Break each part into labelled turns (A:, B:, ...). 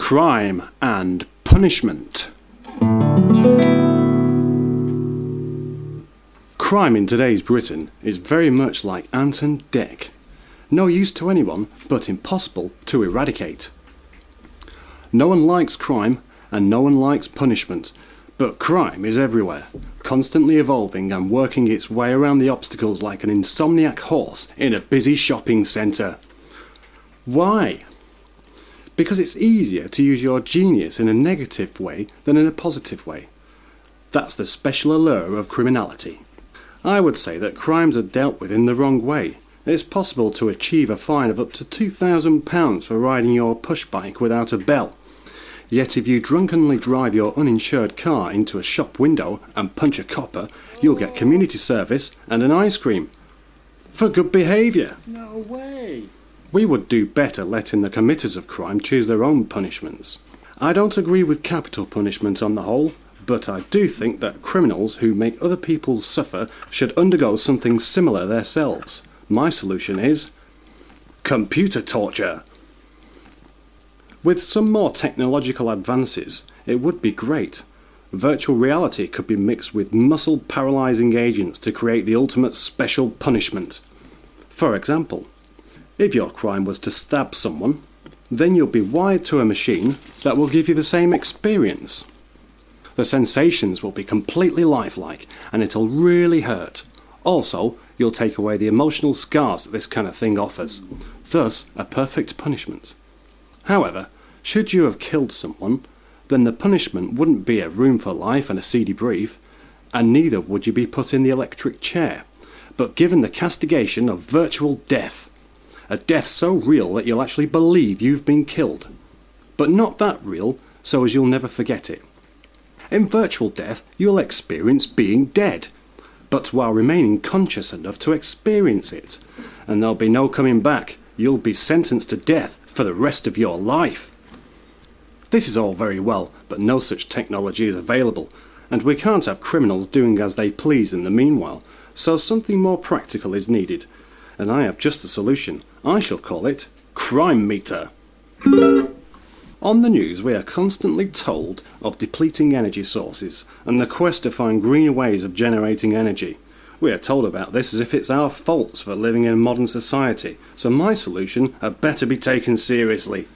A: Crime and punishment. Crime in today's Britain is very much like ant and deck. No use to anyone, but impossible to eradicate. No one likes crime and no one likes punishment, but crime is everywhere, constantly evolving and working its way around the obstacles like an insomniac horse in a busy shopping centre. Why? Because it's easier to use your genius in a negative way than in a positive way. That's the special allure of criminality. I would say that crimes are dealt with in the wrong way. It's possible to achieve a fine of up to £2,000 for riding your push bike without a bell. Yet if you drunkenly drive your uninsured car into a shop window and punch a copper, you'll get community service and an ice cream. For good behaviour.
B: No way.
A: We would do better letting the committers of crime choose their own punishments. I don't agree with capital punishment on the whole, but I do think that criminals who make other people suffer should undergo something similar themselves. My solution is computer torture. With some more technological advances, it would be great. Virtual reality could be mixed with muscle-paralysing agents to create the ultimate special punishment. For example, if your crime was to stab someone, then you'll be wired to a machine that will give you the same experience. The sensations will be completely lifelike and it'll really hurt. Also, you'll take away the emotional scars that this kind of thing offers. Thus, a perfect punishment. However, should you have killed someone, then the punishment wouldn't be a room for life and a seedy brief, and neither would you be put in the electric chair, but given the castigation of virtual death. A death so real that you'll actually believe you've been killed. But not that real, so as you'll never forget it. In virtual death, you'll experience being dead, but while remaining conscious enough to experience it. And there'll be no coming back. You'll be sentenced to death for the rest of your life. This is all very well, but no such technology is available, and we can't have criminals doing as they please in the meanwhile, so something more practical is needed. And I have just the solution. I shall call it Crime Meter. On the news we are constantly told of depleting energy sources and the quest to find greener ways of generating energy. We are told about this as if it's our faults for living in modern society, so my solution had better be taken seriously.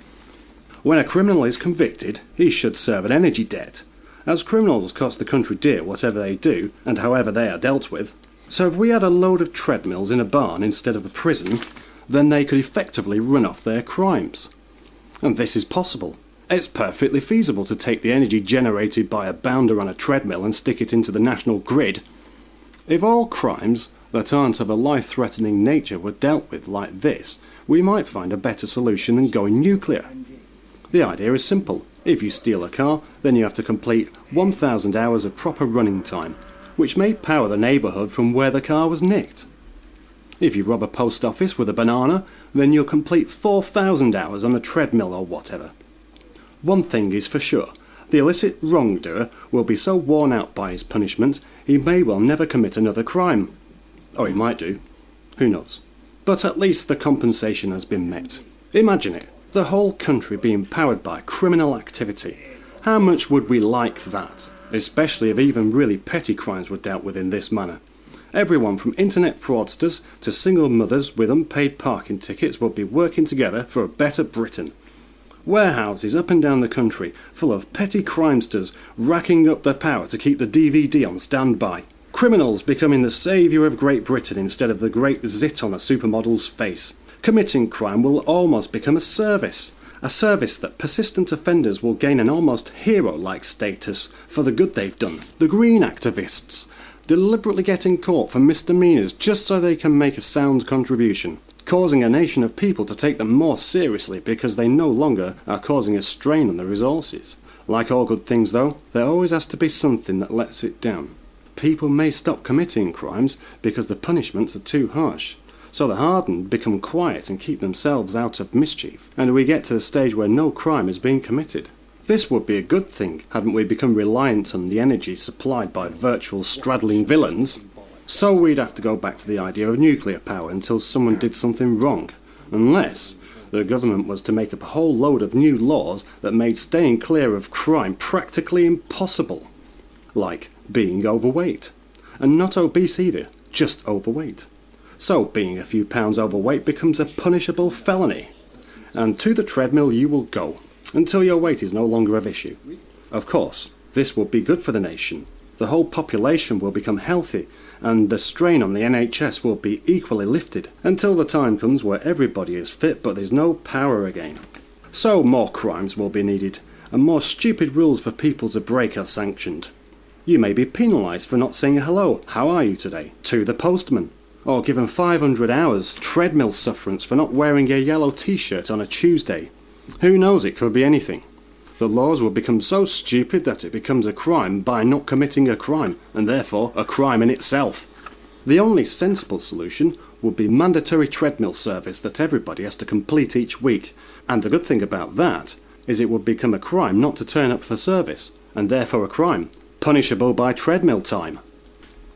A: When a criminal is convicted, he should serve an energy debt, as criminals cost the country dear whatever they do and however they are dealt with. So if we had a load of treadmills in a barn instead of a prison, then they could effectively run off their crimes. And this is possible. It's perfectly feasible to take the energy generated by a bounder on a treadmill and stick it into the national grid. If all crimes that aren't of a life-threatening nature were dealt with like this, we might find a better solution than going nuclear. The idea is simple. If you steal a car, then you have to complete 1,000 hours of proper running time, which may power the neighbourhood from where the car was nicked. If you rob a post office with a banana, then you'll complete 4,000 hours on a treadmill or whatever. One thing is for sure, the illicit wrongdoer will be so worn out by his punishment, he may well never commit another crime. Or he might do. Who knows? But at least the compensation has been met. Imagine it, the whole country being powered by criminal activity. How much would we like that? Especially if even really petty crimes were dealt with in this manner. Everyone from internet fraudsters to single mothers with unpaid parking tickets would be working together for a better Britain. Warehouses up and down the country full of petty crimesters racking up their power to keep the DVD on standby. Criminals becoming the saviour of Great Britain instead of the great zit on a supermodel's face. Committing crime will almost become a service that persistent offenders will gain an almost hero-like status for the good they've done. The green activists, deliberately getting caught for misdemeanours just so they can make a sound contribution, causing a nation of people to take them more seriously because they no longer are causing a strain on the resources. Like all good things though, there always has to be something that lets it down. People may stop committing crimes because the punishments are too harsh. So the hardened become quiet and keep themselves out of mischief, and we get to the stage where no crime is being committed. This would be a good thing, hadn't we become reliant on the energy supplied by virtual straddling villains. So we'd have to go back to the idea of nuclear power until someone did something wrong. Unless the government was to make up a whole load of new laws that made staying clear of crime practically impossible. Like being overweight. And not obese either, just overweight. So being a few pounds overweight becomes a punishable felony. And to the treadmill you will go, until your weight is no longer of issue. Of course, this will be good for the nation. The whole population will become healthy, and the strain on the NHS will be equally lifted, until the time comes where everybody is fit but there's no power again. So more crimes will be needed, and more stupid rules for people to break are sanctioned. You may be penalised for not saying hello, how are you today, to the postman, or given 500 hours treadmill sufferance for not wearing a yellow t-shirt on a Tuesday. Who knows, it could be anything. The laws will become so stupid that it becomes a crime by not committing a crime, and therefore a crime in itself. The only sensible solution would be mandatory treadmill service that everybody has to complete each week, and the good thing about that is it would become a crime not to turn up for service, and therefore a crime, punishable by treadmill time.